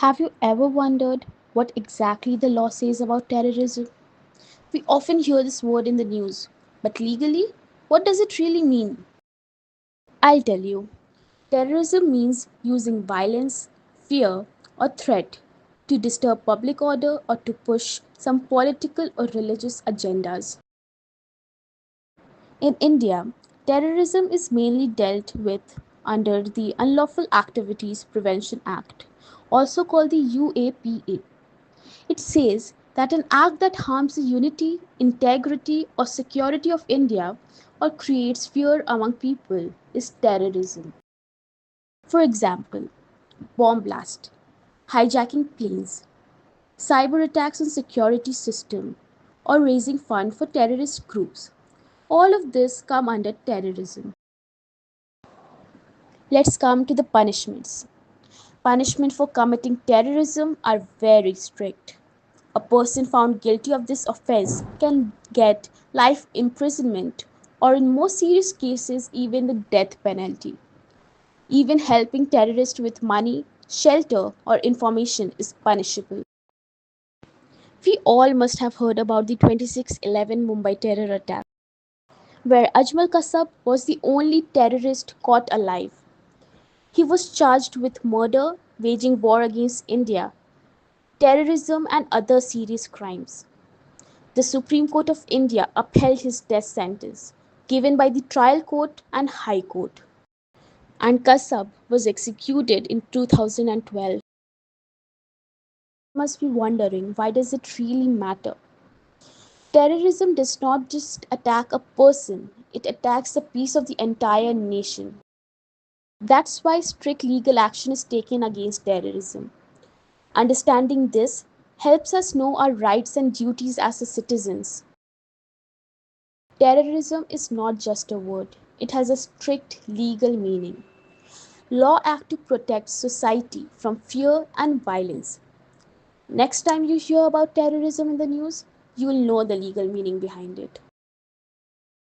Have you ever wondered what exactly the law says about terrorism? We often hear this word in the news, but legally, what does it really mean? I'll tell you. Terrorism means using violence, fear, or threat to disturb public order or to push some political or religious agendas. In India, terrorism is mainly dealt with under the Unlawful Activities Prevention Act, also called the UAPA. It says that an act that harms the unity, integrity, or security of India or creates fear among people is terrorism. For example, bomb blast, hijacking planes, cyber attacks on security system, or raising fund for terrorist groups. All of this come under terrorism. Let's come to the punishments. Punishment for committing terrorism are very strict. A person found guilty of this offense can get life imprisonment or, in most serious cases, even the death penalty. Even helping terrorists with money, shelter, or information is punishable. We all must have heard about the 26/11 Mumbai terror attack, where Ajmal Kasab was the only terrorist caught alive. He was charged with murder, waging war against India, terrorism, and other serious crimes. The Supreme Court of India upheld his death sentence, given by the trial court and high court, and Kasab was executed in 2012. You must be wondering, why does it really matter? Terrorism does not just attack a person, it attacks the peace of the entire nation. That's why strict legal action is taken against terrorism. Understanding this helps us know our rights and duties as citizens. Terrorism is not just a word, it has a strict legal meaning. Law act to protect society from fear and violence. Next time you hear about terrorism in the news, you will know the legal meaning behind it.